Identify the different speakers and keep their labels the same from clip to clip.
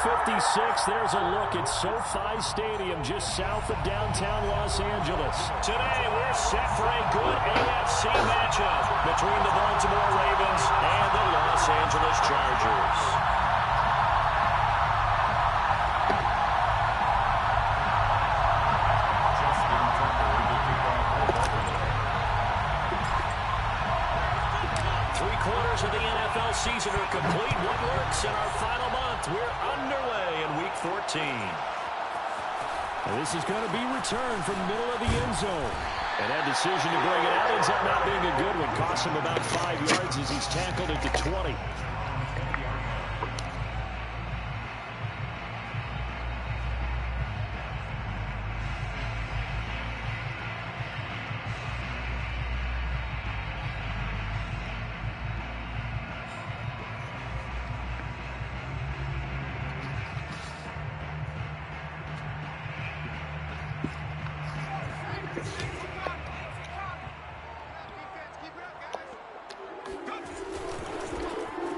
Speaker 1: 56. There's a look at SoFi Stadium just south of downtown Los Angeles.
Speaker 2: Today, we're set for a good AFC matchup between the Baltimore Ravens and the Los Angeles Chargers. Of the NFL season are complete. What works in our final month? We're underway in Week 14.
Speaker 1: And this is going to be returned from the middle of the end zone. And that decision to bring it out ends up not being a good one. Costs him about 5 yards as he's tackled at the 20.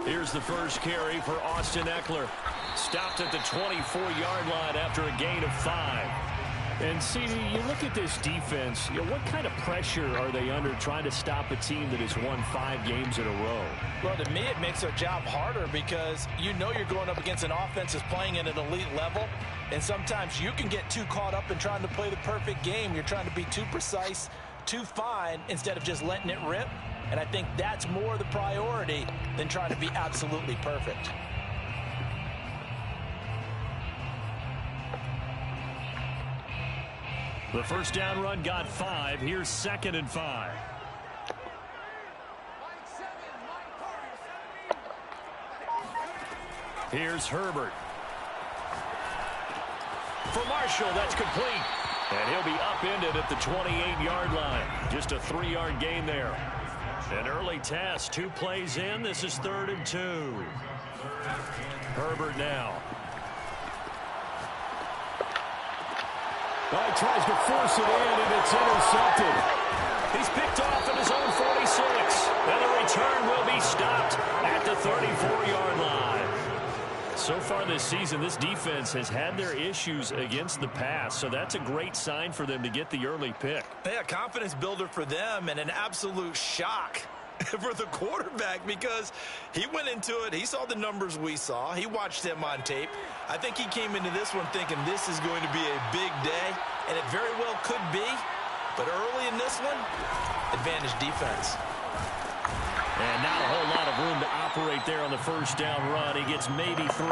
Speaker 1: Here's the first carry for Austin Eckler. Stopped at the 24-yard line after a gain of 5. And, CD, you look at this defense, what kind of pressure are they under trying to stop a team that has won 5 games in a row?
Speaker 3: Well, to me, it makes their job harder because you know you're going up against an offense that's playing at an elite level. And sometimes you can get too caught up in trying to play the perfect game. You're trying to be too precise, too fine, instead of just letting it rip. And I think that's more the priority than trying to be absolutely perfect.
Speaker 1: The first down run got 5. Here's 2nd and 5. Here's Herbert. For Marshall, that's complete. And he'll be upended at the 28-yard line. Just a 3-yard gain there. An early test, 2 plays in. This is 3rd and 2. Herbert now. He tries to force it in, and it's intercepted.
Speaker 2: He's picked off at his own 46. And the return will be stopped at the 34-yard line.
Speaker 1: So far this season, this defense has had their issues against the pass, so that's a great sign for them to get the early pick.
Speaker 3: Yeah, confidence builder for them and an absolute shock for the quarterback because he went into it. He saw the numbers we saw. He watched them on tape. I think he came into this one thinking this is going to be a big day, and it very well could be. But early in this one, advantage defense.
Speaker 1: And not a whole lot of room to operate there on the first down run. He gets maybe 3.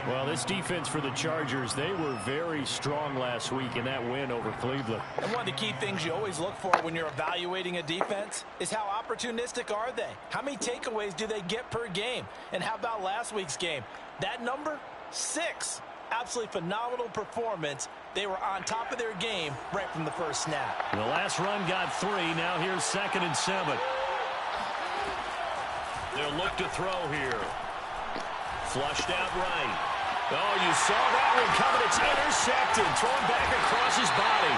Speaker 1: Well, this defense for the Chargers, they were very strong last week in that win over Cleveland.
Speaker 3: And one of the key things you always look for when you're evaluating a defense is how opportunistic are they? How many takeaways do they get per game? And how about last week's game? That number, 6. Absolutely phenomenal performance. They were on top of their game right from the first snap.
Speaker 1: The last run got 3. Now here's 2nd and 7. They'll look to throw here. Flushed out right. Oh, you saw that one coming. It's intercepted. Thrown back across his body.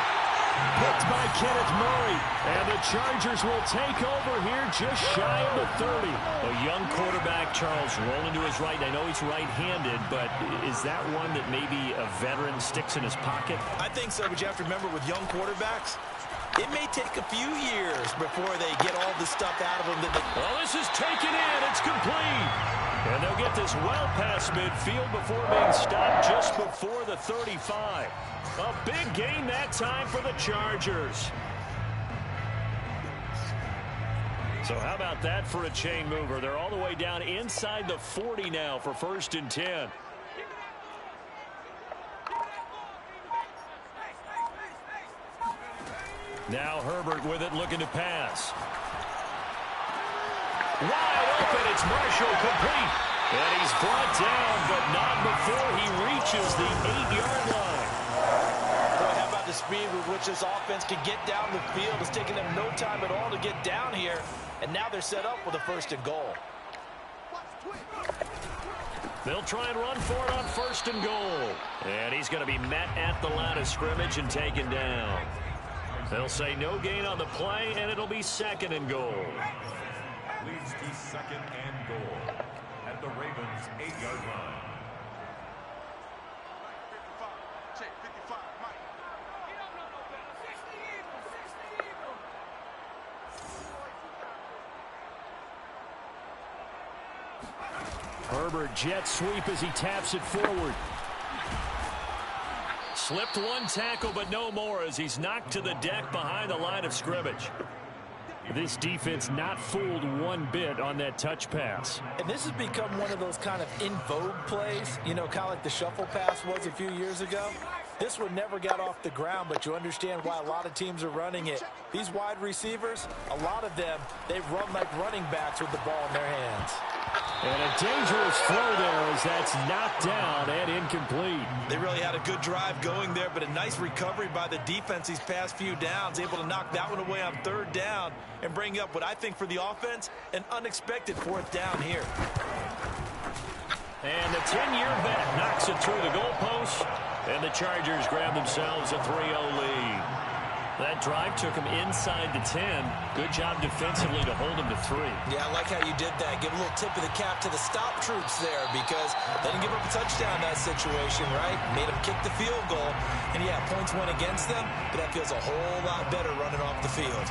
Speaker 1: Picked by Kenneth Murray. And the Chargers will take over here just shy of the 30. A young quarterback, Charles, rolling to his right. I know he's right-handed, but is that one that maybe a veteran sticks in his pocket?
Speaker 3: I think so, but you have to remember with young quarterbacks, it may take a few years before they get all the stuff out of them.
Speaker 1: Well, this is taken in. It's complete. And they'll get this well past midfield before being stopped just before the 35. A big gain that time for the Chargers. So how about that for a chain mover? They're all the way down inside the 40 now for 1st and 10. Now Herbert with it, looking to pass. Wide open, it's Marshall, complete. And he's brought down, but not before he reaches the 8-yard line.
Speaker 3: Boy, how about the speed with which this offense can get down the field? It's taken them no time at all to get down here. And now they're set up with a 1st and goal.
Speaker 1: They'll try and run for it on 1st and goal. And he's going to be met at the line of scrimmage and taken down. They'll say no gain on the play, and it'll be 2nd and goal.
Speaker 4: Leads to 2nd and goal at the Ravens' 8-yard line.
Speaker 1: Herbert jet sweep as he taps it forward. Slipped one tackle, but no more as he's knocked to the deck behind the line of scrimmage. This defense not fooled one bit on that touch pass.
Speaker 3: And this has become one of those kind of in vogue plays, you know, kind of like the shuffle pass was a few years ago. This one never got off the ground, but you understand why a lot of teams are running it. These wide receivers, a lot of them, they run like running backs with the ball in their hands.
Speaker 1: And a dangerous throw there as that's knocked down and incomplete.
Speaker 3: They really had a good drive going there, but a nice recovery by the defense these past few downs, able to knock that one away on third down and bring up what I think for the offense, an unexpected fourth down here.
Speaker 1: And the 10-year vet knocks it through the goalpost, and the Chargers grab themselves a 3-0 lead. That drive took him inside the 10. Good job defensively to hold him to 3.
Speaker 3: Yeah, I like how you did that. Give a little tip of the cap to the stop troops there because they didn't give up a touchdown in that situation, right? Made them kick the field goal. And, yeah, points went against them, but that feels a whole lot better running off the field.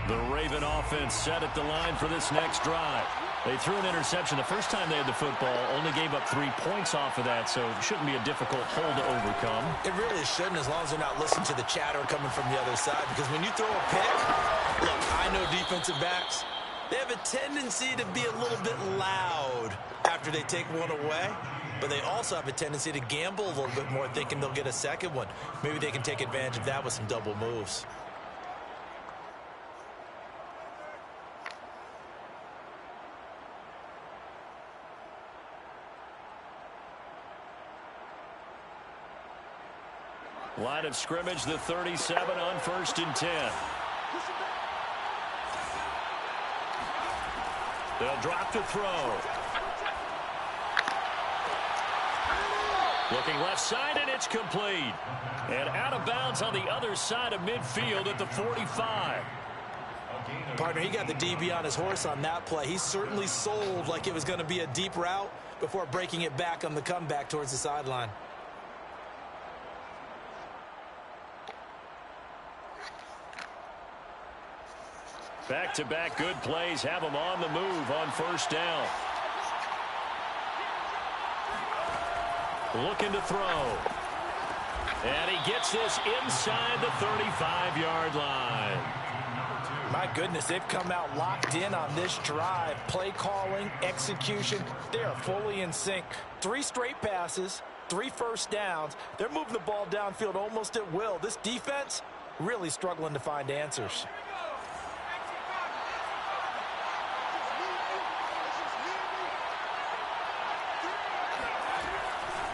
Speaker 1: The Raven offense set at the line for this next drive. They threw an interception the first time they had the football, only gave up 3 points off of that, so it shouldn't be a difficult hole to overcome.
Speaker 3: It really shouldn't, as long as they're not listening to the chatter coming from the other side, because when you throw a pick, look, I know defensive backs, they have a tendency to be a little bit loud after they take one away, but they also have a tendency to gamble a little bit more, thinking they'll get a second one. Maybe they can take advantage of that with some double moves.
Speaker 1: Line of scrimmage, the 37 on 1st and 10. They'll drop to throw. Looking left side, and it's complete. And out of bounds on the other side of midfield at the 45.
Speaker 3: Partner, he got the DB on his horse on that play. He certainly sold like it was going to be a deep route before breaking it back on the comeback towards the sideline.
Speaker 1: Back-to-back good plays have him on the move on 1st down. Looking to throw. And he gets this inside the 35-yard line.
Speaker 3: My goodness, they've come out locked in on this drive. Play calling, execution, they are fully in sync. 3 straight passes, 3 first downs. They're moving the ball downfield almost at will. This defense really struggling to find answers.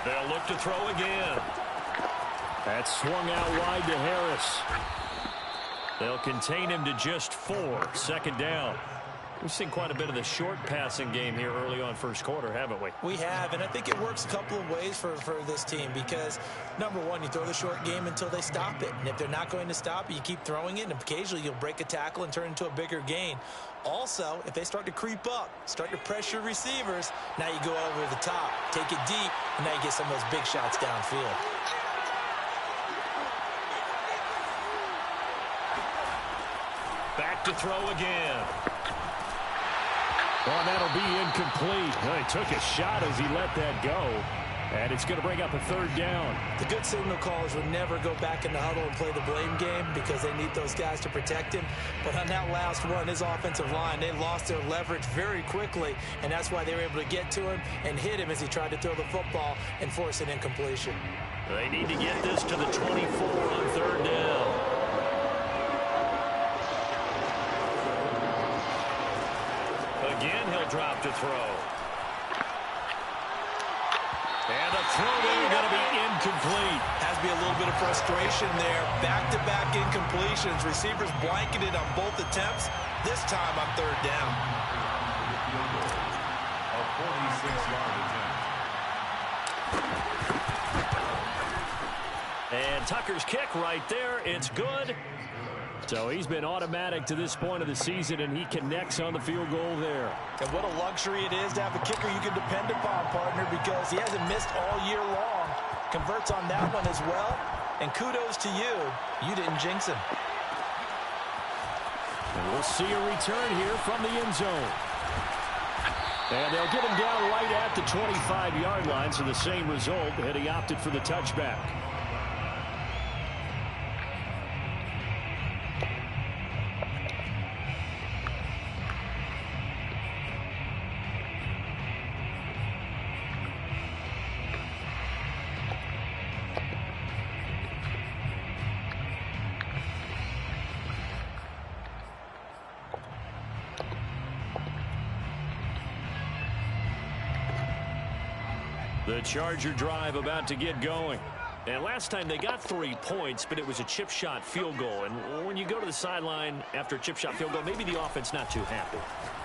Speaker 1: They'll look to throw again. That swung out wide to Harris. They'll contain him to just 4. 2nd down. We've seen quite a bit of the short passing game here early on 1st quarter, haven't we?
Speaker 3: We have, and I think it works a couple of ways for this team because, number one, you throw the short game until they stop it. And if they're not going to stop it, you keep throwing it, and occasionally you'll break a tackle and turn into a bigger gain. Also, if they start to creep up, start to pressure receivers, now you go over the top, take it deep, and now you get some of those big shots downfield.
Speaker 1: Back to throw again. Well, that'll be incomplete. Well, he took a shot as he let that go. And it's going to bring up a 3rd down.
Speaker 3: The good signal callers would never go back in the huddle and play the blame game because they need those guys to protect him. But on that last one, his offensive line, they lost their leverage very quickly, and that's why they were able to get to him and hit him as he tried to throw the football and force an incompletion.
Speaker 1: They need to get this to the 24 on 3rd down. Again, he'll drop to throw. And the throw there going to be incomplete.
Speaker 3: Has to be a little bit of frustration there. Back-to-back incompletions. Receivers blanketed on both attempts. This time on 3rd down.
Speaker 2: A 46-yard attempt.
Speaker 1: And Tucker's kick right there. It's good.
Speaker 2: So he's been automatic to this point of the season, and he connects on the field goal there.
Speaker 3: And what a luxury it is to have a kicker you can depend upon, partner, because he hasn't missed all year long. Converts on that one as well. And kudos to you. You didn't jinx him.
Speaker 2: And we'll see a return here from the end zone. And they'll get him down right at the 25-yard line, so the same result, and he opted for the touchback. The Charger drive about to get going. And last time they got 3 points, but it was a chip shot field goal. And when you go to the sideline after a chip shot field goal, maybe the offense not too happy.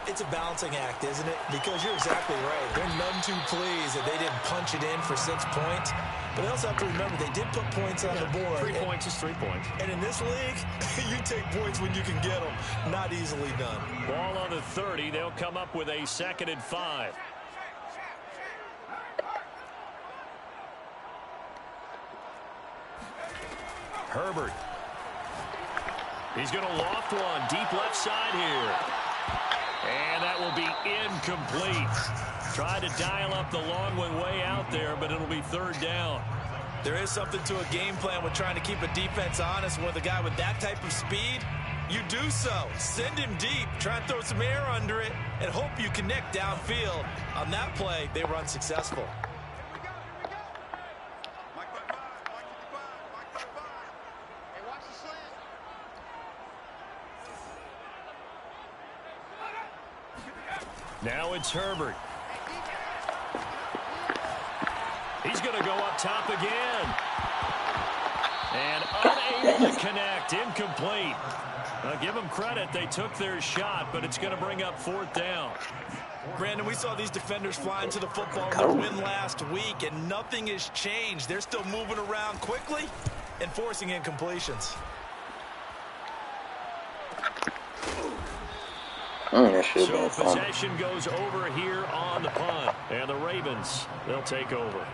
Speaker 3: It's a balancing act, isn't it? Because you're exactly right. They're none too pleased that they didn't punch it in for 6 points. But they also have to remember they did put points on the board.
Speaker 2: 3 points is 3 points.
Speaker 3: And in this league, you take points when you can get them. Not easily done.
Speaker 2: Ball on the 30. They'll come up with a 2nd and 5. Herbert. He's going to loft one. Deep left side here. And that will be incomplete. Tried to dial up the long one way out there, but it'll be 3rd down.
Speaker 3: There is something to a game plan with trying to keep a defense honest. With a guy with that type of speed, you do so. Send him deep. Try and throw some air under it and hope you connect downfield. On that play, they were unsuccessful.
Speaker 2: Now it's Herbert. He's going to go up top again. And unable to connect. Incomplete. Give them credit. They took their shot, but it's going to bring up 4th down.
Speaker 3: Brandon, we saw these defenders flying to the football in the win last week, and nothing has changed. They're still moving around quickly and forcing incompletions.
Speaker 2: So possession goes over here on the punt. And the Ravens, they'll take over.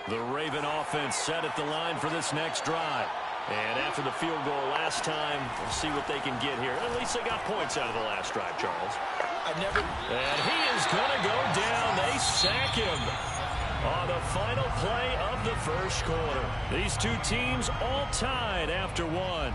Speaker 2: The Raven offense set at the line for this next drive. And after the field goal last time, we'll see what they can get here. At least they got points out of the last drive, Charles. And he is going to go down. They sack him on the final play of the 1st quarter. These two teams all tied after 1.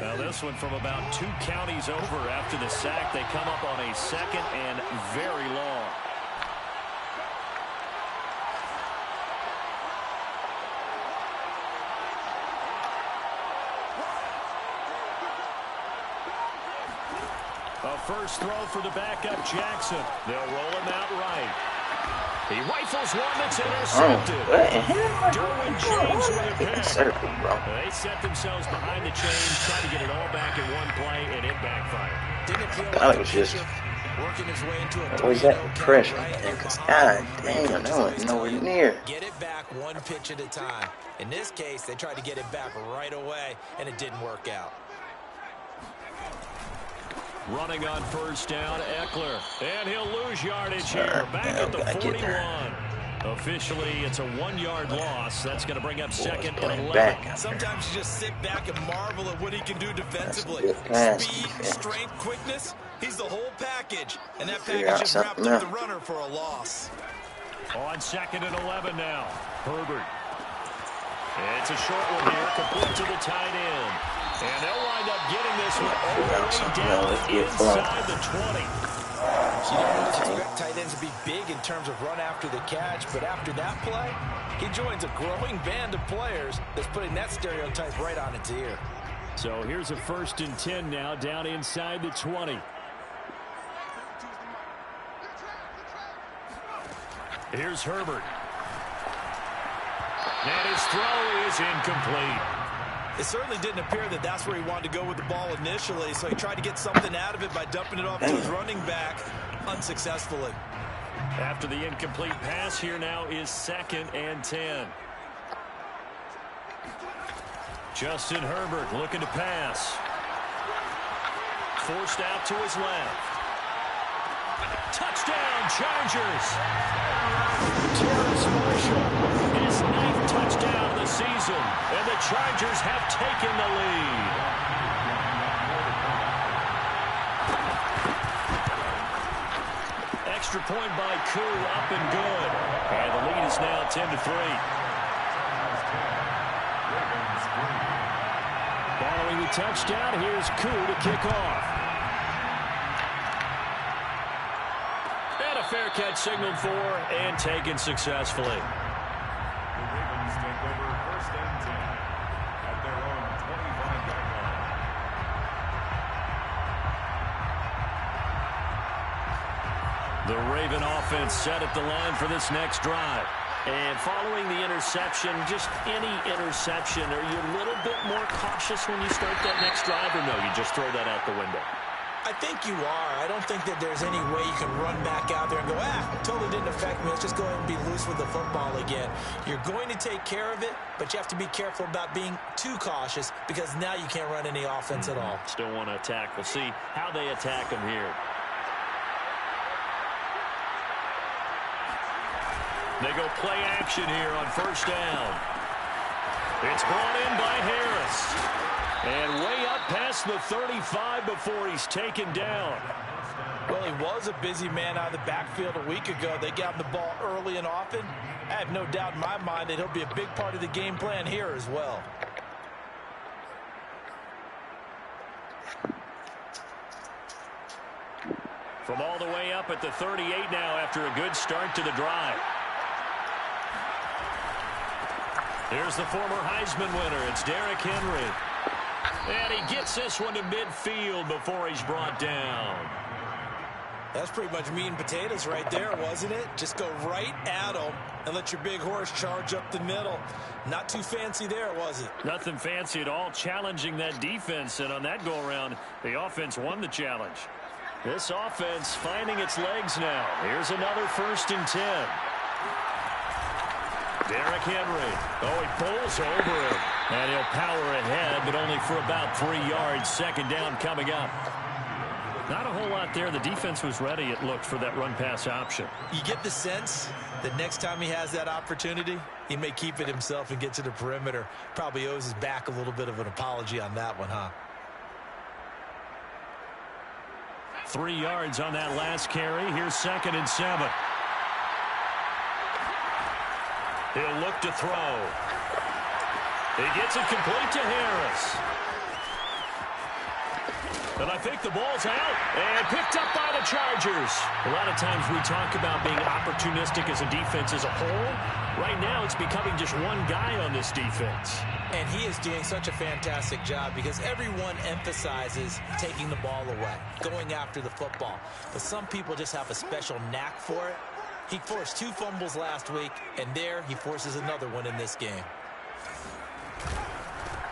Speaker 2: Now this one from about 2 counties over after the sack. They come up on a 2nd and very long. A first throw for the backup Jackson. They'll roll him out right. He rifles one that's intercepted. Derwin James with a pick. They set themselves behind the chains, trying to get it all back in one play, and it backfired.
Speaker 3: Didn't feel like it was just working his way into a
Speaker 4: was that pressure, man? Because god damn, that was nowhere near.
Speaker 3: Get it back one pitch at a time. In this case, they tried to get it back right away, and it didn't work out.
Speaker 2: Running on first down, Eckler. And he'll lose yardage here. Back at the 41. Officially, it's a 1-yard loss. That's going to bring up 2nd and 11.
Speaker 3: Sometimes you just sit back and marvel at what he can do defensively. Speed, strength, quickness. He's the whole package. And that package just wrapped up the runner for a loss.
Speaker 2: On 2nd and 11 now. Herbert. And it's a short one here, complete to the tight end. And they'll wind up getting this one all the way down inside the 20.
Speaker 3: You don't expect tight ends to be big in terms of run after the catch, but after that play, he joins a growing band of players that's putting that stereotype right on its ear.
Speaker 2: So here's a 1st and 10 now, down inside the 20. Here's Herbert. And his throw is incomplete.
Speaker 3: It certainly didn't appear that that's where he wanted to go with the ball initially, so he tried to get something out of it by dumping it off to his running back unsuccessfully.
Speaker 2: After the incomplete pass, here now is 2nd and 10. Justin Herbert looking to pass. Forced out to his left. Touchdown, Chargers! Terrence Marshall, his 9th touchdown of the season, and the Chargers have taken the lead. Extra point by Koo, up and good. And the lead is now 10-3. Following the touchdown, here's Koo to kick off. And a fair catch signaled for and taken successfully.
Speaker 5: The Ravens take over 1st and 10 at their own 25-yard line.
Speaker 2: The Raven offense set at the line for this next drive. And following the interception, just any interception, are you a little bit more cautious when you start that next drive, or no, you just throw that out the window?
Speaker 3: I think you are. I don't think that there's any way you can run back out there and go, totally didn't affect me. Let's just go ahead and be loose with the football again. You're going to take care of it, but you have to be careful about being too cautious because now you can't run any offense at all.
Speaker 2: Still want to attack. We'll see how they attack them here. They go play action here on 1st down. It's brought in by Harris. And way up past the 35 before he's taken down.
Speaker 3: Well, he was a busy man out of the backfield a week ago. They got him the ball early and often. I have no doubt in my mind that he'll be a big part of the game plan here as well.
Speaker 2: From all the way up at the 38 now after a good start to the drive. Here's the former Heisman winner. It's Derrick Henry. And he gets this one to midfield before he's brought down.
Speaker 3: That's pretty much meat and potatoes right there, wasn't it? Just go right at him and let your big horse charge up the middle. Not too fancy there, was it?
Speaker 2: Nothing fancy at all, challenging that defense. And on that go-around, the offense won the challenge. This offense finding its legs now. Here's another 1st and 10. Derrick Henry. Oh, he pulls over it. And he'll power ahead, but only for about 3 yards. 2nd down coming up. Not a whole lot there. The defense was ready, it looked, for that run-pass option.
Speaker 3: You get the sense that next time he has that opportunity, he may keep it himself and get to the perimeter. Probably owes his back a little bit of an apology on that one, huh?
Speaker 2: 3 yards on that last carry. Here's 2nd and 7. He'll look to throw. He gets it complete to Harris. And I think the ball's out and picked up by the Chargers. A lot of times we talk about being opportunistic as a defense as a whole. Right now it's becoming just one guy on this defense.
Speaker 3: And he is doing such a fantastic job because everyone emphasizes taking the ball away, going after the football. But some people just have a special knack for it. He forced 2 fumbles last week, and there he forces another one in this game.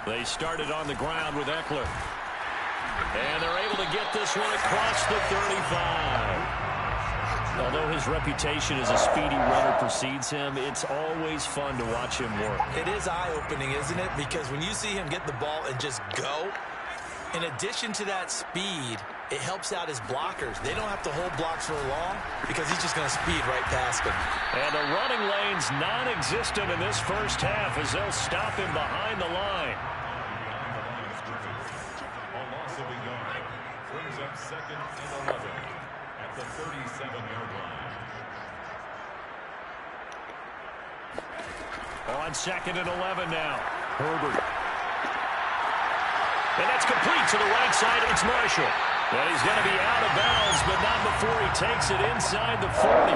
Speaker 2: They started on the ground with Eckler. And they're able to get this one across the 35. Although his reputation as a speedy runner precedes him, it's always fun to watch him work.
Speaker 3: It is eye-opening, isn't it? Because when you see him get the ball and just go, in addition to that speed, it helps out his blockers. They don't have to hold blocks for long because he's just going to speed right past them.
Speaker 2: And the running lane's non-existent in this first half as they'll stop him behind the line.
Speaker 5: A loss of a yard brings up 2nd and 11 at the 37-yard line.
Speaker 2: On 2nd and 11 now. Herbert. And that's complete to the right side. It's Marshall. And he's going to be out of bounds, but not before he takes it inside the 40.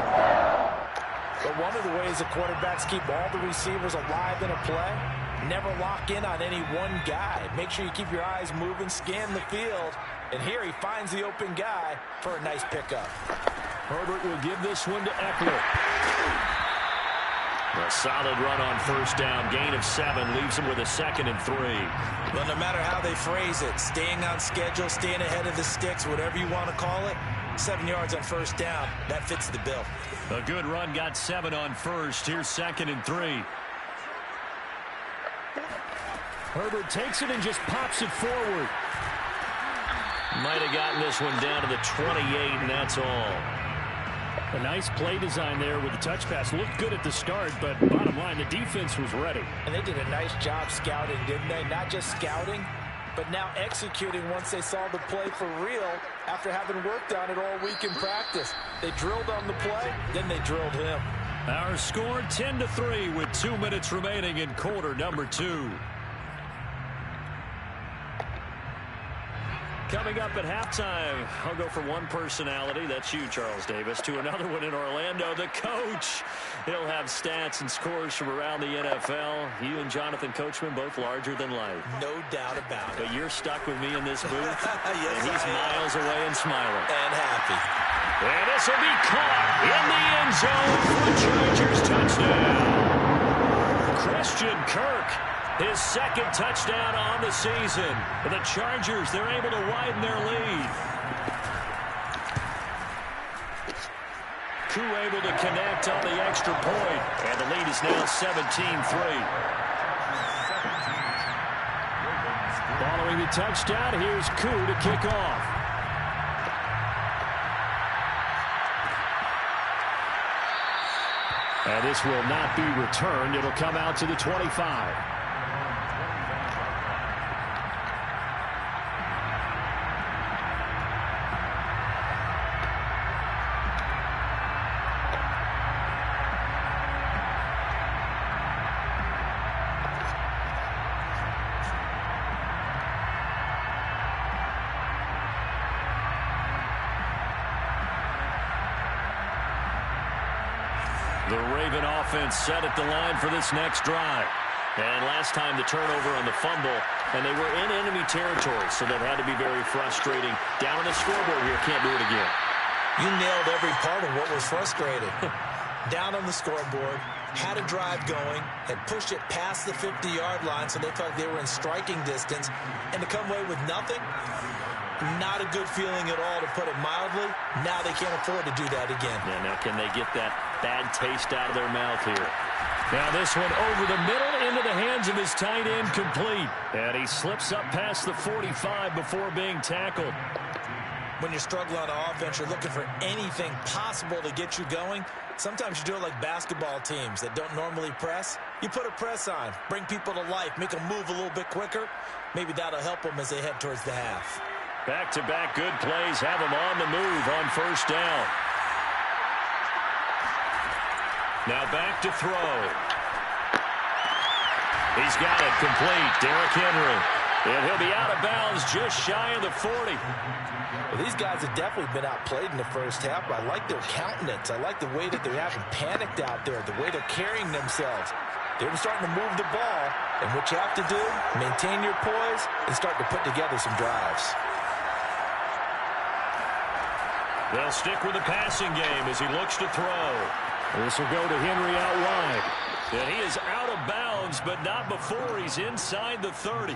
Speaker 3: But one of the ways the quarterbacks keep all the receivers alive in a play, never lock in on any one guy. Make sure you keep your eyes moving, scan the field. And here he finds the open guy for a nice pickup.
Speaker 2: Herbert will give this one to Eckler. A solid run on first down. Gain of 7 leaves him with a 2nd and 3.
Speaker 3: Well, no matter how they phrase it, staying on schedule, staying ahead of the sticks, whatever you want to call it, 7 yards on first down, that fits the bill.
Speaker 2: A good run, got 7 on first. Here's 2nd and 3. Herbert takes it and just pops it forward. Might have gotten this one down to the 28, and that's all. A nice play design there with the touch pass. Looked good at the start, but bottom line, the defense was ready.
Speaker 3: And they did a nice job scouting, didn't they? Not just scouting, but now executing once they saw the play for real after having worked on it all week in practice. They drilled on the play, then they drilled him.
Speaker 2: Our score 10-3 with 2 minutes remaining in quarter number 2. Coming up at halftime, I'll go from one personality, that's you, Charles Davis, to another one in Orlando, the coach. He'll have stats and scores from around the NFL. You and Jonathan Coachman, both larger than life.
Speaker 3: No doubt about it.
Speaker 2: But you're stuck with me in this booth,
Speaker 3: yes,
Speaker 2: and he's miles away and smiling.
Speaker 3: And happy.
Speaker 2: And this will be caught in the end zone for a Chargers touchdown. Christian Kirk. His 2nd touchdown on the season. The Chargers, they're able to widen their lead. Koo able to connect on the extra point. And the lead is now 17-3. Following the touchdown, here's Koo to kick off. And this will not be returned. It'll come out to the 25. The Raven offense set at the line for this next drive. And last time the turnover on the fumble, and they were in enemy territory, so that had to be very frustrating. Down on the scoreboard here, can't do it again.
Speaker 3: You nailed every part of what was frustrating. Down on the scoreboard, had a drive going, had pushed it past the 50-yard line, so they felt they were in striking distance, and to come away with nothing, not a good feeling at all, to put it mildly. Now they can't afford to do that again.
Speaker 2: Yeah, now can they get that bad taste out of their mouth here? Now this one over the middle into the hands of his tight end, complete. And he slips up past the 45 before being tackled.
Speaker 3: When you struggle on offense, you're looking for anything possible to get you going. Sometimes you do it like basketball teams that don't normally press. You put a press on, bring people to life, make them move a little bit quicker. Maybe that'll help them as they head towards the half.
Speaker 2: Back-to-back good plays have him on the move on first down. Now back to throw. He's got it complete. Derrick Henry. And he'll be out of bounds just shy of the 40.
Speaker 3: Well, these guys have definitely been outplayed in the first half. I like their countenance. I like the way that they haven't panicked out there, the way they're carrying themselves. They're starting to move the ball. And what you have to do, maintain your poise and start to put together some drives.
Speaker 2: They'll stick with the passing game as he looks to throw. This will go to Henry out wide. And he is out of bounds, but not before he's inside the 30.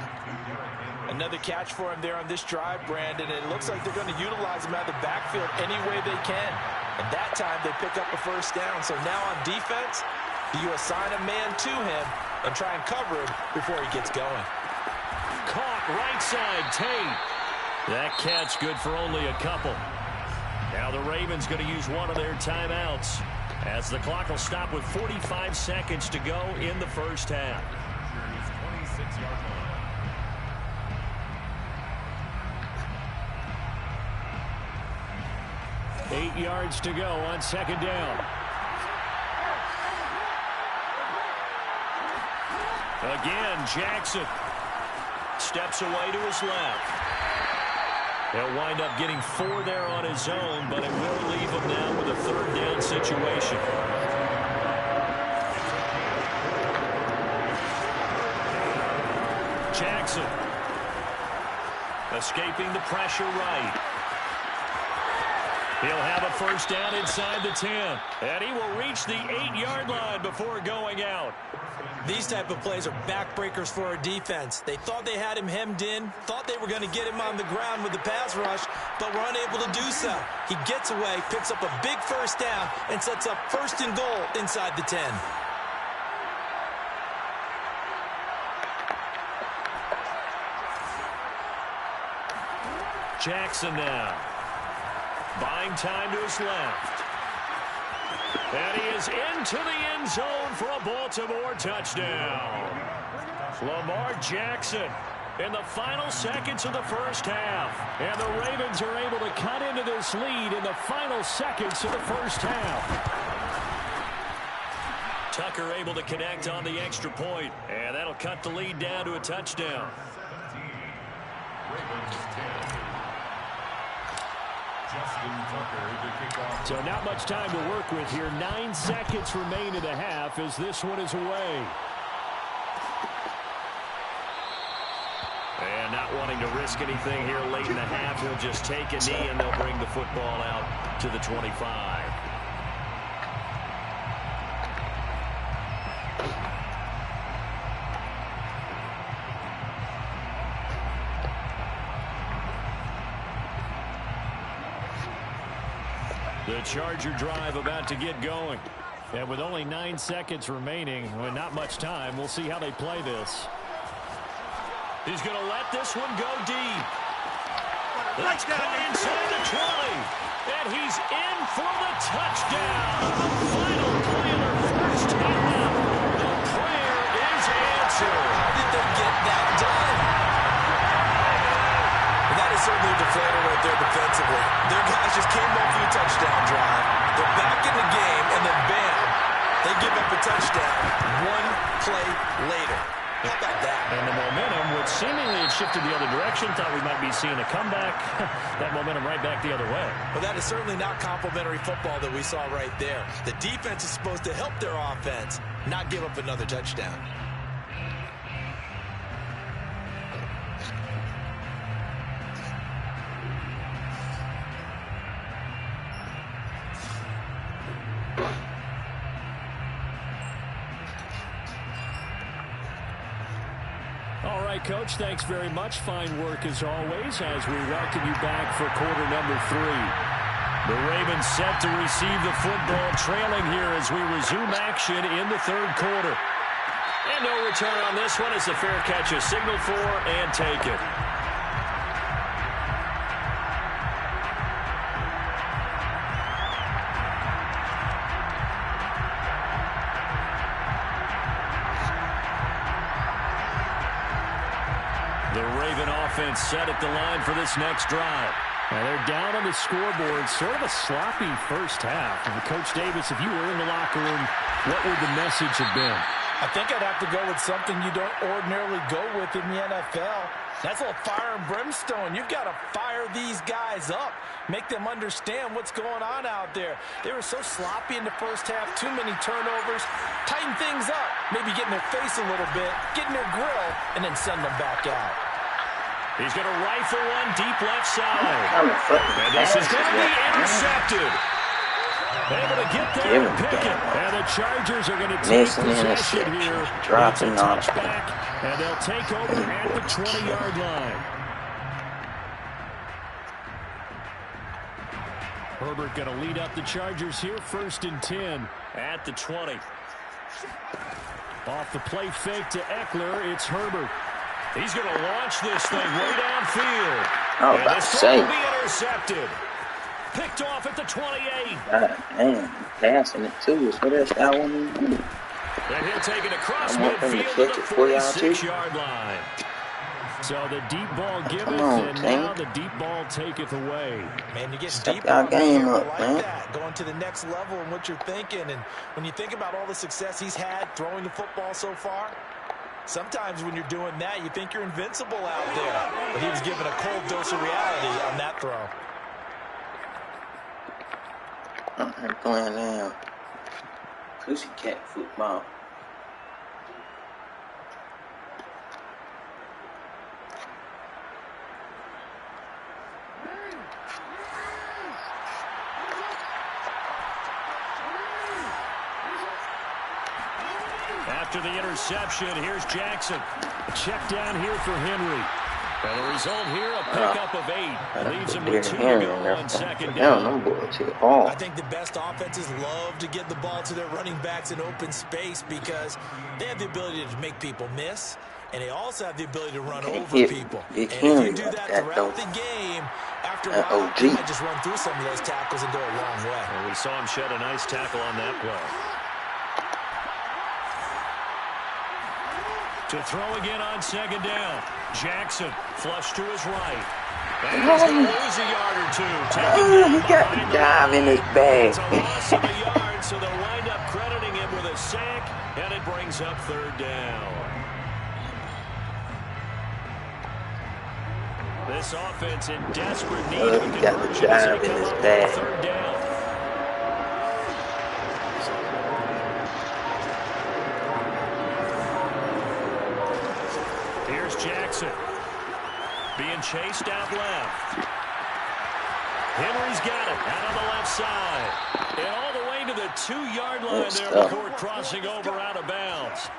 Speaker 3: Another catch for him there on this drive, Brandon. It looks like they're going to utilize him out of the backfield any way they can. And that time they pick up a first down. So now on defense, do you assign a man to him and try and cover him before he gets going?
Speaker 2: Caught right side, Tate. That catch good for only a couple. Now the Ravens going to use one of their timeouts as the clock will stop with 45 seconds to go in the first half.
Speaker 5: 26-yard line.
Speaker 2: 8 yards to go on second down. Again, Jackson steps away to his left. He'll wind up getting 4 there on his own, but it will leave him now with a 3rd down situation. Jackson escaping the pressure right. He'll have a 1st down inside the 10. And he will reach the 8-yard line before going out.
Speaker 3: These type of plays are backbreakers for our defense. They thought they had him hemmed in, thought they were going to get him on the ground with the pass rush, but were unable to do so. He gets away, picks up a big 1st down, and sets up 1st and goal inside the 10.
Speaker 2: Jackson now. Buying time to his left. And he is into the end zone for a Baltimore touchdown. Lamar Jackson in the final seconds of the 1st half. And the Ravens are able to cut into this lead in the final seconds of the 1st half. Tucker able to connect on the extra point. And that'll cut the lead down to a touchdown. So not much time to work with here. 9 seconds remain in the half as this one is away. And not wanting to risk anything here late in the half, he'll just take a knee and they'll bring the football out to the 25. The Charger drive about to get going. And with only 9 seconds remaining, with not much time, we'll see how they play this. He's going to let this one go deep. That's caught inside the 20. And he's in for the touchdown. The final play of their 1st half. The prayer is answered.
Speaker 3: How did they get that done? That is certainly a deflator right there defensively. Their guys just came off of a touchdown drive. They're back in the game, and then bam, they give up a touchdown 1 play later. How about that?
Speaker 2: And the momentum, which seemingly had shifted the other direction, thought we might be seeing a comeback. That momentum right back the other way.
Speaker 3: Well, that is certainly not complimentary football that we saw right there. The defense is supposed to help their offense, not give up another touchdown.
Speaker 2: All right, Coach, thanks very much. Fine work as always as we welcome you back for quarter number 3. The Ravens set to receive the football, trailing here as we resume action in the 3rd quarter. And no return on this one as the fair catch is signaled for and taken. The Raven offense set at the line for this next drive. And they're down on the scoreboard. Sort of a sloppy 1st half. And Coach Davis, if you were in the locker room, what would the message have been?
Speaker 3: I think I'd have to go with something you don't ordinarily go with in the NFL. That's a little fire and brimstone. You've got to fire these guys up. Make them understand what's going on out there. They were so sloppy in the 1st half. Too many turnovers. Tighten things up. Maybe get in their face a little bit. Get in their grill. And then send them back out.
Speaker 2: He's going to rifle one deep left side. And this is going to be intercepted. Able to get there and pick it. And the Chargers are going to take possession here. It's a touchback. And they'll take over at the 20-yard line. Herbert going to lead up the Chargers here. 1st and 10 at the 20. Off the play fake to Eckler. It's Herbert. He's going to launch this thing way downfield.
Speaker 4: Oh,
Speaker 2: and this will be intercepted. Picked off at the 28.
Speaker 4: God damn, passing it too. What else I want to do?
Speaker 2: And he'll take it across midfield to the 46-yard line. So the deep ball giveth, and now the deep ball taketh away.
Speaker 3: Man, you get
Speaker 4: Step
Speaker 3: deep
Speaker 4: our
Speaker 3: on
Speaker 4: game
Speaker 3: here,
Speaker 4: up,
Speaker 3: like
Speaker 4: man.
Speaker 3: that, going to the next level and what you're thinking. And when you think about all the success he's had throwing the football so far, Sometimes when you're doing that, you think you're invincible out there. But he was given a cold dose of reality on that throw.
Speaker 4: I'm playing now. Pussycat football.
Speaker 2: After the interception, here's Jackson. Check down here for Henry. And the result here, a pickup of 8. Leaves him with 2 to go on second down.
Speaker 3: I think the best offenses love to get the ball to their running backs in open space because they have the ability to make people miss, and they also have the ability to run over people. And if you do that throughout the game, after a while, you might just run through some of those tackles and go a long way.
Speaker 2: And we saw him shed a nice tackle on that play. To throw again on second down. Jackson, flush to his right. And he's going to lose a yard or two.
Speaker 4: He got the dive in his bag.
Speaker 2: It's a loss of a yard, so they'll wind up crediting him with a sack, and it brings up third down. This offense in desperate need of a
Speaker 4: He got the dive in his bag.
Speaker 2: Third down. Jackson being chased out left. Henry's got it out on the left side. And all the way to the 2-yard line there before crossing over out of bounds.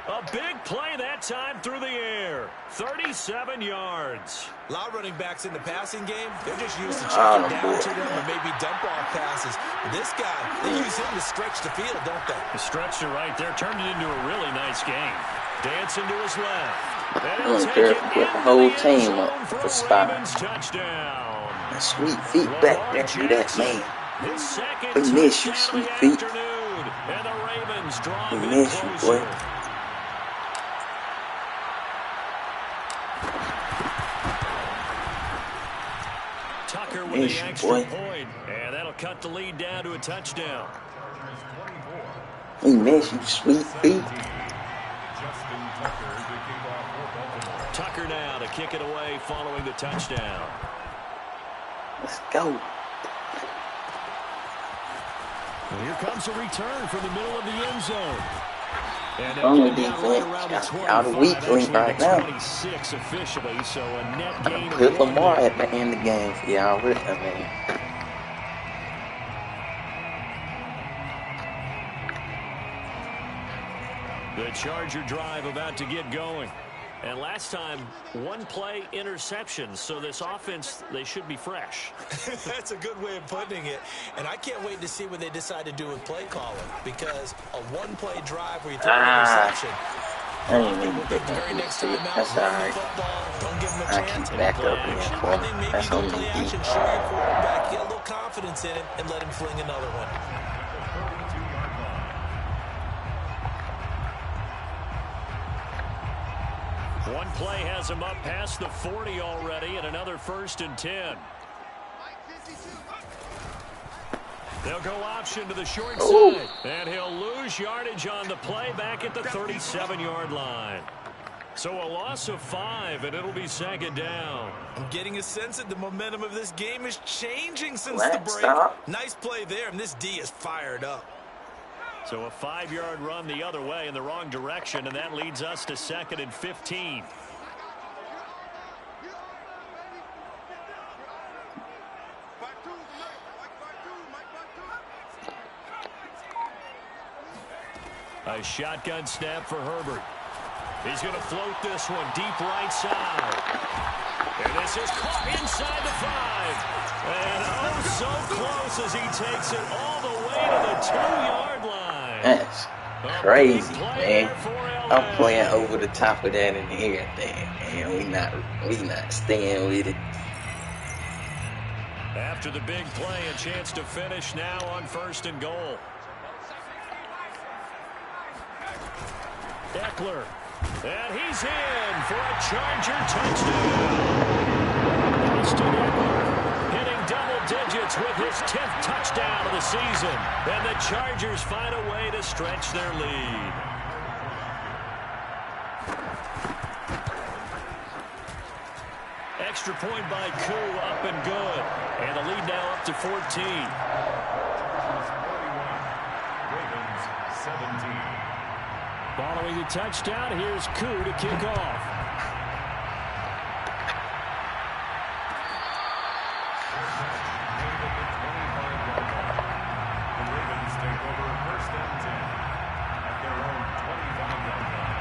Speaker 2: A big play that time through the air. 37 yards.
Speaker 3: A lot of running backs in the passing game, they're just used to checking down to them or maybe dump off passes. This guy, they use him to stretch the field, don't they?
Speaker 2: The stretch to right there turned it into a really nice game. Dancing to his left.
Speaker 4: I don't care if we put the whole team up for spot. That sweet feet back there to that man. We miss you, sweet feet. We miss you, boy.
Speaker 2: Tucker with the extra point, and that'll cut the lead down to a touchdown.
Speaker 4: We miss you, sweet feet.
Speaker 2: Tucker now to kick it away following the touchdown.
Speaker 4: Let's go.
Speaker 2: And here comes a return from the middle of the end zone. And
Speaker 4: only defense out of weak link right now.
Speaker 2: 26 officially, so a net gain.
Speaker 4: Put Bmore at the end of the game for y'all with that man.
Speaker 2: The Charger drive about to get going. And last time, 1-play interception. So this offense, they should be fresh.
Speaker 3: That's a good way of putting it. And I can't wait to see what they decide to do with play calling. Because a 1-play drive where you throw an interception.
Speaker 4: I didn't mean to get that next to it. That's alright.
Speaker 3: Don't give him a
Speaker 4: I
Speaker 3: chance.
Speaker 4: keep back up in that corner. That's on me deep.
Speaker 3: Show your quarterback, get a little confidence in him, and let him fling another one.
Speaker 2: One play has him up past the 40 already, and another 1st and 10. They'll go option to the short side, and he'll lose yardage on the play back at the 37-yard line. So a loss of 5, and it'll be 2nd down.
Speaker 3: I'm getting a sense that the momentum of this game is changing since the break. Nice play there, and this D is fired up.
Speaker 2: So a 5-yard run the other way in the wrong direction, and that leads us to 2nd and 15. A shotgun snap for Herbert. He's going to float this one deep right side. And this is caught inside the 5. And oh, so close as he takes it all the way to the 2-yard line.
Speaker 4: That's crazy, man. I'm playing over the top of that and everything, and we not staying with it.
Speaker 2: After the big play, a chance to finish now on 1st and goal. Eckler, and he's in for a Charger touchdown. Austin Eckler hitting double digits with his 10th touchdown of the season, and the Chargers find a way to stretch their lead. extra point by Koo, up and good. And the lead now up to 14.
Speaker 5: Ravens 17.
Speaker 2: Following the touchdown, here's Koo to kick off.
Speaker 5: The Ravens take over first and 10 at their own 25-yard line.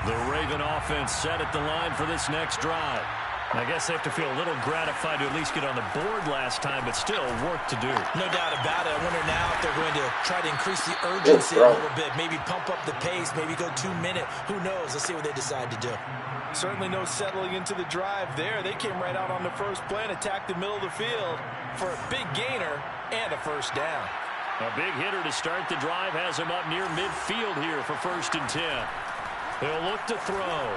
Speaker 2: The Raven offense set at the line for this next drive. I guess they have to feel a little gratified to at least get on the board last time, but still work to do.
Speaker 3: No doubt about it. I wonder now if they're going to try to increase the urgency a little bit, maybe pump up the pace, maybe go 2-minute. Who knows? Let's see what they decide to do.
Speaker 6: Certainly no settling into the drive there. They came right out on the first play and attacked the middle of the field for a big gainer and a first down.
Speaker 2: A big hitter to start the drive has him up near midfield here for 1st and 10. He'll look to throw.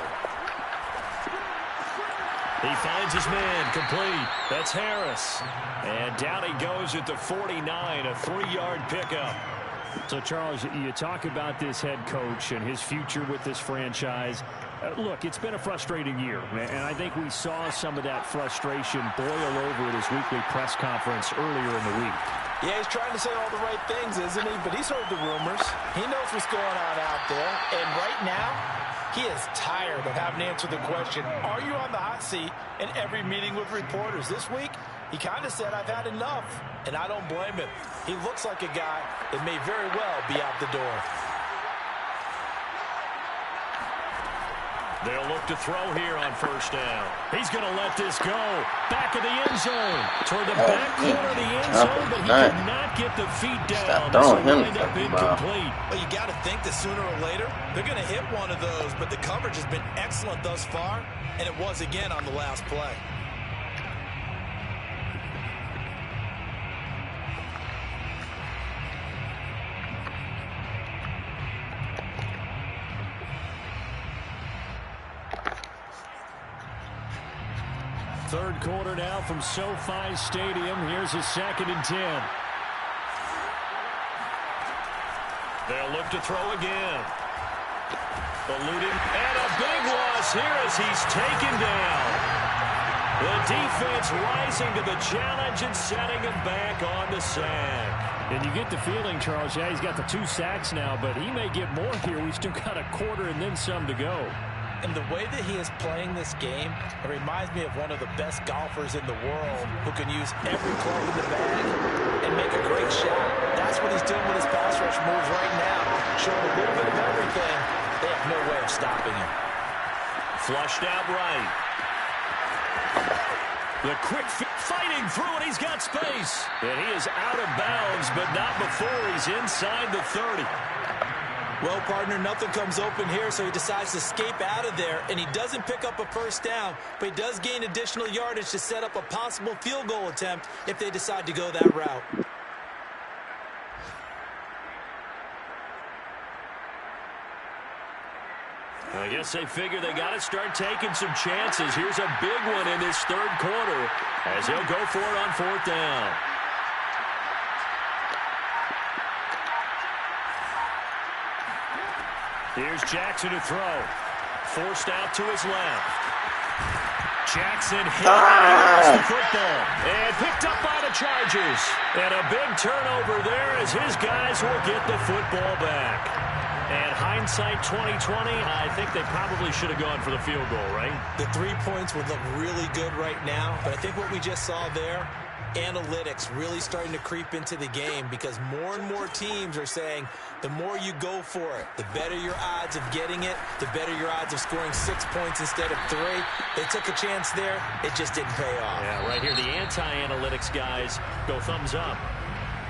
Speaker 2: He finds his man complete. That's Harris. And down he goes at the 49, a 3-yard pickup. So, Charles, you talk about this head coach and his future with this franchise. Look, it's been a frustrating year, and I think we saw some of that frustration boil over at his weekly press conference earlier in the week.
Speaker 6: Yeah, he's trying to say all the right things, isn't he? But he's heard the rumors. He knows what's going on out there. And right now, he is tired of having to answer the question, are you on the hot seat in every meeting with reporters? This week, he kind of said, I've had enough. And I don't blame him. He looks like a guy that may very well be out the door.
Speaker 2: They'll look to throw here on 1st down. He's going to let this go. Back of the end zone. Toward the back corner of the end zone, but he could not get the feet down.
Speaker 4: Stop throwing him
Speaker 2: up incomplete.
Speaker 3: Well, you got to think that sooner or later, they're going to hit one of those, but the coverage has been excellent thus far, and it was again on the last play.
Speaker 2: Third quarter now from SoFi Stadium. Here's a 2nd and 10. They'll look to throw again. Eluding, and a big loss here as he's taken down. The defense rising to the challenge and setting him back on the sack. And you get the feeling, Charles, yeah, he's got the 2 sacks now, but he may get more here. We've still got a quarter and then some to go.
Speaker 6: And the way that he is playing this game, it reminds me of one of the best golfers in the world who can use every club in the bag and make a great shot. That's what he's doing with his pass rush moves right now. Showing a little bit of everything. They have no way of stopping him.
Speaker 2: Flushed out right. The quick fighting through it. He's got space. And he is out of bounds, but not before he's inside the 30.
Speaker 3: Well, partner, nothing comes open here, so he decides to escape out of there, and he doesn't pick up a first down, but he does gain additional yardage to set up a possible field goal attempt if they decide to go that route.
Speaker 2: I guess they figure they got to start taking some chances. Here's a big one in this 3rd quarter as he'll go for it on 4th down. Here's Jackson to throw. Forced out to his left. Jackson hit the football and picked up by the Chargers. And a big turnover there as his guys will get the football back. And hindsight 2020, I think they probably should have gone for the field goal, right?
Speaker 3: The 3 points would look really good right now, but I think what we just saw there, analytics really starting to creep into the game because more and more teams are saying the more you go for it, the better your odds of getting it, the better your odds of scoring 6 points instead of 3. They took a chance there. It just didn't pay off.
Speaker 2: Yeah, right here, the anti-analytics guys go thumbs up.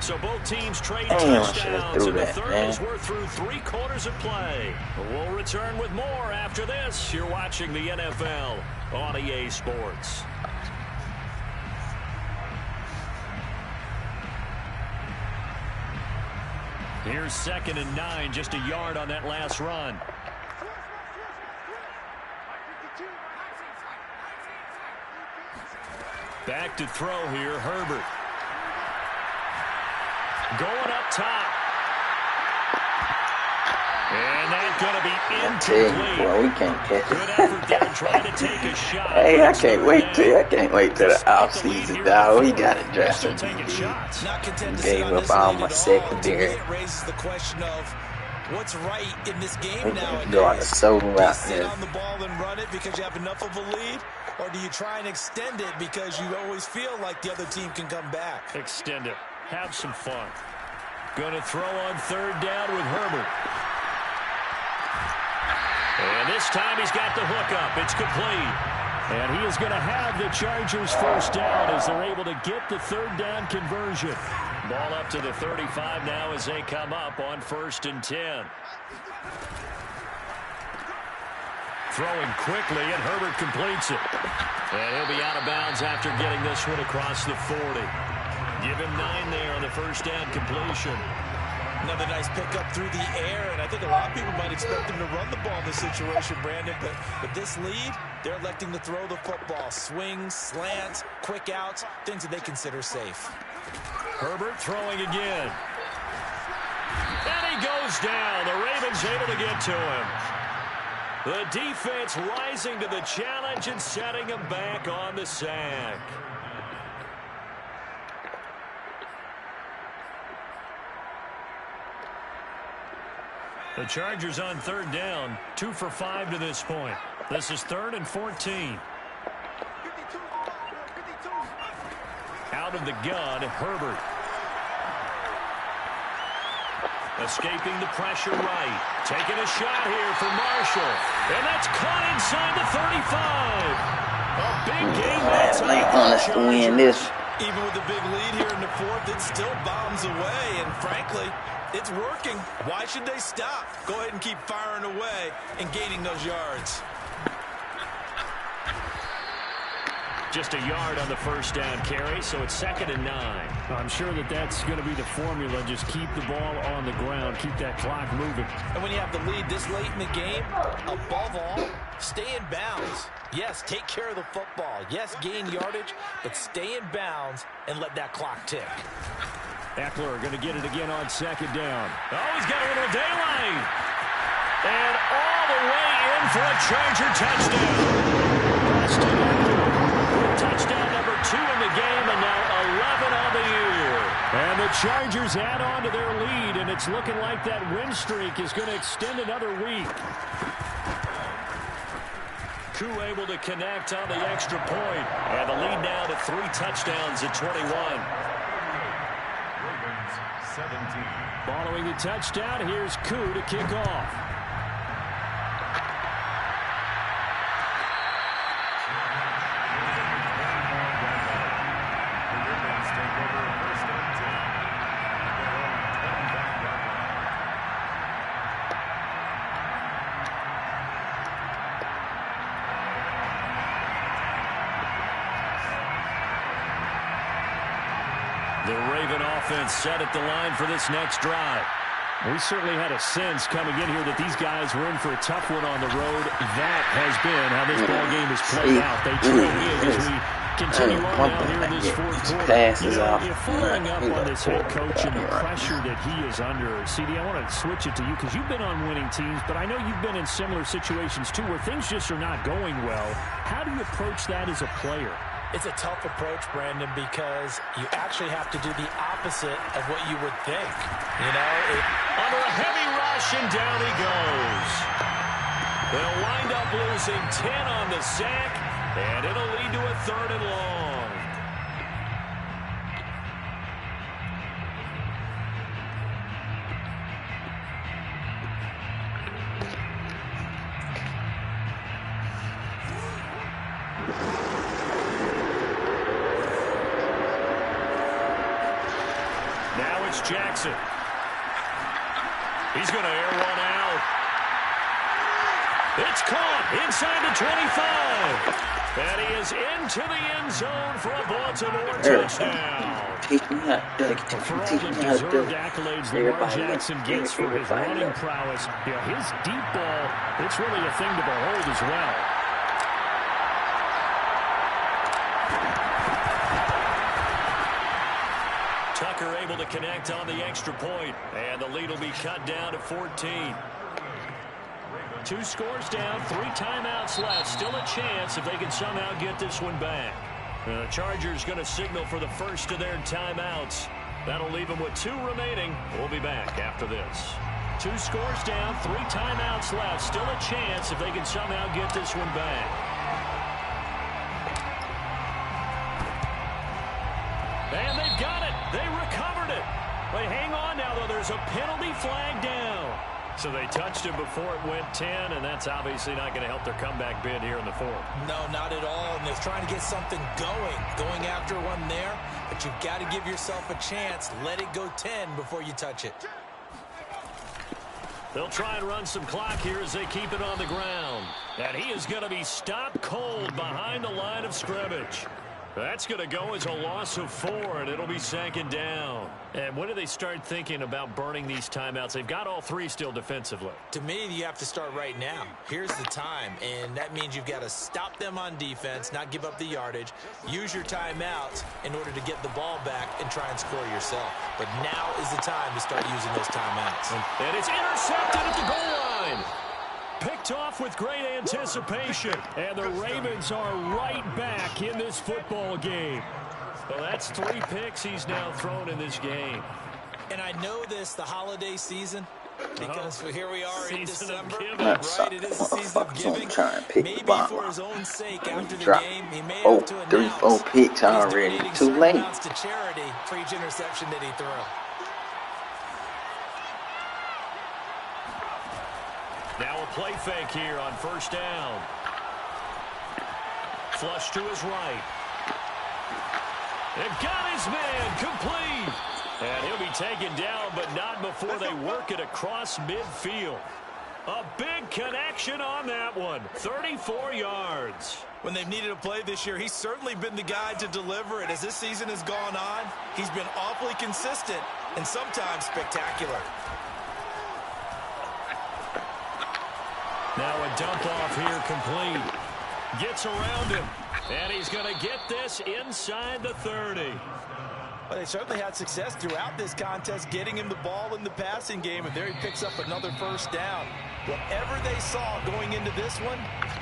Speaker 2: So both teams trade touchdowns, and the third as we're through 3 quarters of play. We'll return with more after this. You're watching the NFL on EA Sports. Here's 2nd and 9, just a yard on that last run. Back to throw here, Herbert. Going up top. And that's going to be incomplete.
Speaker 4: Well, we can't catch
Speaker 2: Good effort there trying to take a shot.
Speaker 4: Hey, I can't wait till the offseason, dog. We got to draft a DB. Gave up all my secondary.
Speaker 3: It raises the question of what's right in this game now.
Speaker 4: Go on the solo
Speaker 3: Do you
Speaker 4: route
Speaker 3: sit
Speaker 4: there.
Speaker 3: on the ball and run it because you have enough of a lead? Or do you try and extend it because you always feel like the other team can come back?
Speaker 2: Extend it. Have some fun. Going to throw on third down with Herbert. And this time he's got the hook up. It's complete. And he is going to have the Chargers first down as they're able to get the third down conversion. Ball up to the 35 now as they come up on 1st and 10. Throwing quickly, and Herbert completes it. And he'll be out of bounds after getting this one across the 40. Give him 9 there on the first down completion.
Speaker 3: Another nice pickup through the air, and I think a lot of people might expect him to run the ball in this situation, Brandon, but with this lead, they're electing to throw the football. Swings, slants, quick outs, things that they consider safe.
Speaker 2: Herbert throwing again. And he goes down. The Ravens able to get to him. The defense rising to the challenge and setting him back on the sack. The Chargers on third down, 2 for 5 to this point. This is 3rd and 14. Out of the gun, Herbert. Escaping the pressure right. Taking a shot here for Marshall. And that's caught inside the 35. A big game that time.
Speaker 4: They want us to win this.
Speaker 3: Even with a big lead here in the 4th, it still bombs away, and frankly, it's working. Why should they stop? Go ahead and keep firing away and gaining those yards.
Speaker 2: Just a yard on the first down carry, so it's 2nd and 9. I'm sure that's going to be the formula. Just keep the ball on the ground. Keep that clock moving.
Speaker 3: And when you have the lead this late in the game, above all, stay in bounds. Yes, take care of the football. Yes, gain yardage, but stay in bounds and let that clock tick.
Speaker 2: Eckler going to get it again on 2nd down. Oh, he's got a little daylight. And all the way in for a Charger touchdown. Touchdown number 2 in the game, and now 11 on the year. And the Chargers add on to their lead, and it's looking like that win streak is going to extend another week. Koo able to connect on the extra point, and the lead now to 3 touchdowns at 21.
Speaker 5: Ravens 17.
Speaker 2: Following the touchdown, here's Koo to kick off. The Raven offense set at the line for this next drive. We certainly had a sense coming in here that these guys were in for a tough one on the road. That has been how this ball game has played out. They trail in as we continue on now here in this 4th quarter. You're following up on this head coach and the pressure that he is under. CD, I want to switch it to you because you've been on winning teams, but I know you've been in similar situations too where things just are not going well. How do you approach that as a player?
Speaker 6: It's a tough approach, Brandon, because you actually have to do the opposite of what you would think. You know,
Speaker 2: under a heavy rush, and down he goes. They'll wind up losing 10 on the sack, and it'll lead to a 3rd and long. Now it's Jackson. He's going to air one out. It's caught inside the 25. And he is into the end zone for a Baltimore touchdown.
Speaker 4: Teach me how to do it.
Speaker 2: For all
Speaker 4: Teach
Speaker 2: the
Speaker 4: me how to do
Speaker 2: deserved
Speaker 4: it.
Speaker 2: accolades Lamar Jackson gets for his
Speaker 4: Everybody
Speaker 2: running
Speaker 4: look.
Speaker 2: prowess, his deep ball, it's really a thing to behold as well. kicker able to connect on the extra point, and the lead will be cut down to 14. 2 scores down, 3 timeouts left. Still a chance if they can somehow get this one back. The Chargers going to signal for the first of their timeouts. That'll leave them with 2 remaining. We'll be back after this. 2 scores down, 3 timeouts left. Still a chance if they can somehow get this one back. And they've got it. They recovered it. But hang on now, though. There's a penalty flag down. So they touched him before it went 10, and that's obviously not going to help their comeback bid here in the 4th.
Speaker 6: No, not at all. And they're trying to get something going after one there. But you've got to give yourself a chance. Let it go 10 before you touch it.
Speaker 2: They'll try and run some clock here as they keep it on the ground. And he is going to be stopped cold behind the line of scrimmage. That's going to go as a loss of 4, and it'll be 2nd down. And when do they start thinking about burning these timeouts? They've got all 3 still defensively.
Speaker 6: To me, you have to start right now. Here's the time, and that means you've got to stop them on defense, not give up the yardage, use your timeouts in order to get the ball back and try and score yourself. But now is the time to start using those timeouts.
Speaker 2: And it's intercepted at the goal line. Picked off with great anticipation. And the Ravens are right back in this football game. Well, that's 3 picks he's now thrown in this game.
Speaker 6: And I know this, the holiday season, because here we are in December.
Speaker 4: Right,
Speaker 6: it is the season of giving. Maybe for his own sake after the game, he may have to announce
Speaker 4: 3-4 picks already. Too late.
Speaker 6: To charity for each interception that he threw.
Speaker 2: Now a play fake here on 1st down. Flush to his right. They've got his man complete. And he'll be taken down, but not before they work it across midfield. A big connection on that one. 34 yards.
Speaker 3: When they've needed a play this year, he's certainly been the guy to deliver it. As this season has gone on, he's been awfully consistent and sometimes spectacular.
Speaker 2: Now a dump off here complete. Gets around him. And he's going to get this inside the 30.
Speaker 6: Well, they certainly had success throughout this contest getting him the ball in the passing game, and there he picks up another 1st down. Whatever they saw going into this one,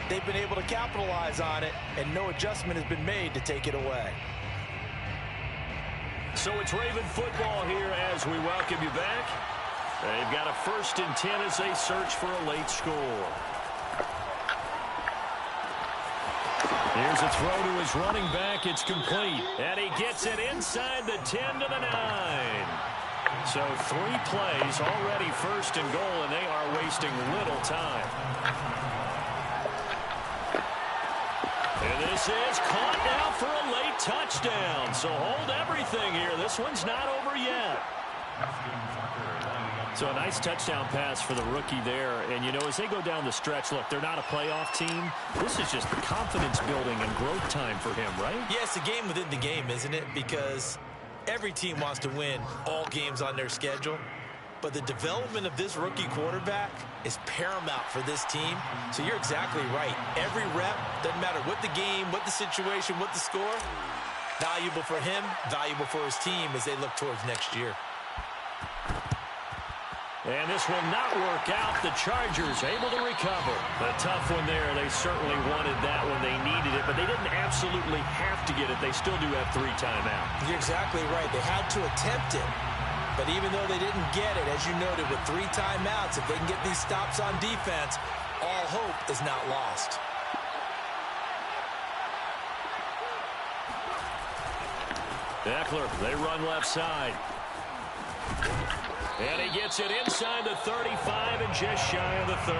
Speaker 6: they've been able to capitalize on it, and no adjustment has been made to take it away.
Speaker 2: So it's Raven football here as we welcome you back. They've got a 1st and 10 as they search for a late score. Here's a throw to his running back. It's complete. And he gets it inside the 10 to the 9. So 3 plays already 1st and goal, and they are wasting little time. And this is caught now for a late touchdown. So hold everything here. This one's not over yet. So a nice touchdown pass for the rookie there. And, you know, as they go down the stretch, look, they're not a playoff team. This is just confidence building and growth time for him, right?
Speaker 6: Yeah, it's a game within the game, isn't it? Because every team wants to win all games on their schedule. But the development of this rookie quarterback is paramount for this team. So you're exactly right. Every rep, doesn't matter what the game, what the situation, what the score, valuable for him, valuable for his team as they look towards next year.
Speaker 2: And this will not work out. The Chargers able to recover. A tough one there. They certainly wanted that when they needed it, but they didn't absolutely have to get it. They still do have 3 timeouts.
Speaker 6: You're exactly right. They had to attempt it. But even though they didn't get it, as you noted, with 3 timeouts, if they can get these stops on defense, all hope is not lost.
Speaker 2: Eckler, they run left side. And he gets it inside the 35 and just shy of the 30.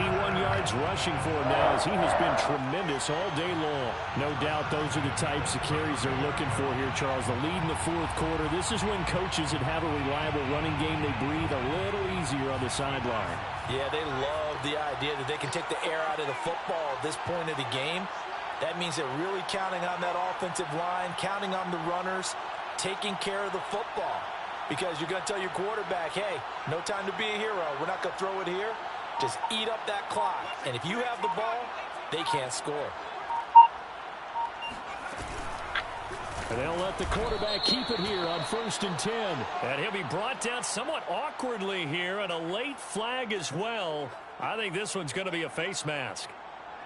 Speaker 2: 81 yards rushing for him now as he has been tremendous all day long. No doubt those are the types of carries they're looking for here, Charles. The lead in the 4th quarter. This is when coaches that have a reliable running game, they breathe a little easier on the sideline.
Speaker 6: Yeah, they love the idea that they can take the air out of the football at this point of the game. That means they're really counting on that offensive line, counting on the runners, taking care of the football. Because you're going to tell your quarterback, hey, no time to be a hero. We're not going to throw it here. Just eat up that clock. And if you have the ball, they can't score.
Speaker 2: And they'll let the quarterback keep it here on 1st and 10. And he'll be brought down somewhat awkwardly here, and a late flag as well. I think this one's going to be a face mask.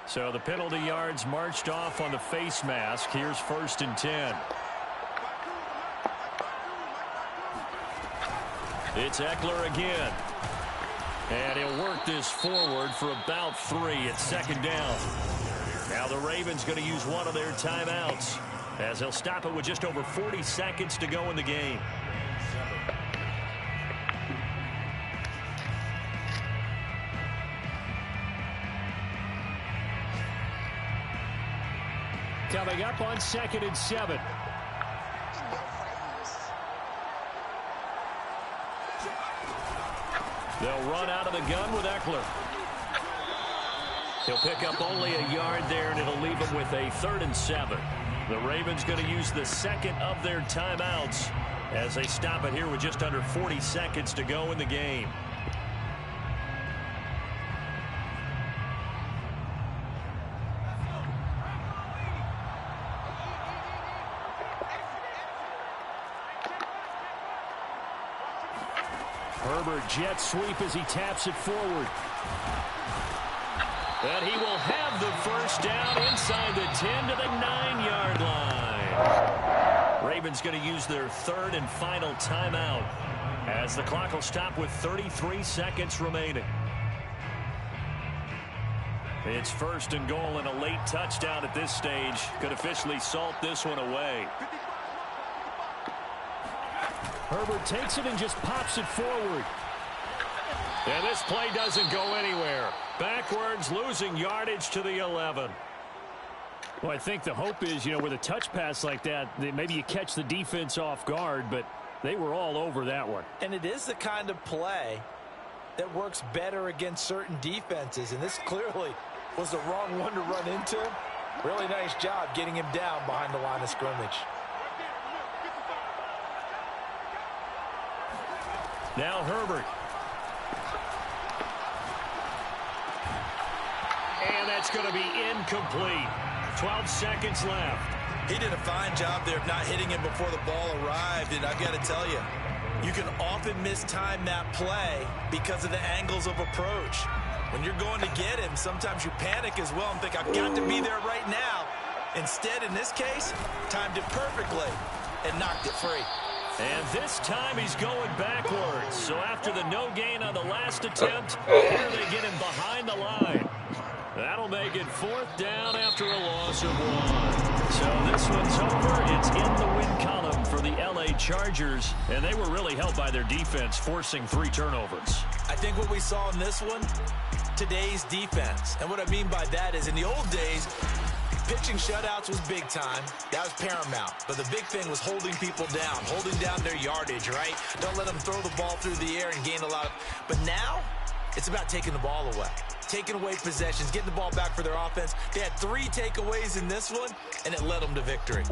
Speaker 2: So the penalty yards marched off on the face mask. Here's 1st and 10. It's Eckler again. And he'll work this forward for about 3 at 2nd down. Now the Ravens going to use one of their timeouts, as they'll stop it with just over 40 seconds to go in the game. Coming up on 2nd and 7. They'll run out of the gun with Eckler. He'll pick up only a yard there, and it'll leave him with a 3rd and 7. The Ravens going to use the second of their timeouts as they stop it here with just under 40 seconds to go in the game. Herbert jet sweep as he taps it forward. And he will have the 1st down inside the 10 to the 9-yard line. Ravens going to use their 3rd and final timeout as the clock will stop with 33 seconds remaining. It's 1st and goal, and a late touchdown at this stage could officially salt this one away. Herbert takes it and just pops it forward. And this play doesn't go anywhere. Backwards, losing yardage to the 11. Well, I think the hope is, with a touch pass like that maybe you catch the defense off guard, but they were all over that one.
Speaker 6: And it is the kind of play that works better against certain defenses, and this clearly was the wrong one to run into. Really nice job getting him down behind the line of scrimmage.
Speaker 2: Now Herbert. And that's going to be incomplete. 12 seconds left.
Speaker 3: He did a fine job there of not hitting him before the ball arrived, and I've got to tell you, you can often mistime that play because of the angles of approach. When you're going to get him, sometimes you panic as well and think, I've got to be there right now. Instead, in this case, timed it perfectly and knocked it free.
Speaker 2: And this time he's going backwards. So after the no gain on the last attempt, here they get him behind the line. That'll make it 4th down after a loss of 1. So this one's over. It's in the win column for the LA Chargers. And they were really helped by their defense, forcing 3 turnovers.
Speaker 3: I think what we saw in this one, today's defense. And what I mean by that is in the old days, pitching shutouts was big time. That was paramount. But the big thing was holding people down, holding down their yardage, right? Don't let them throw the ball through the air and gain a lot. But now, it's about taking the ball away. Taking away possessions, getting the ball back for their offense. They had 3 takeaways in this one, and it led them to victory.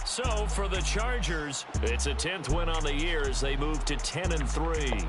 Speaker 2: So for the Chargers, it's a 10th win on the year as they move to 10-3.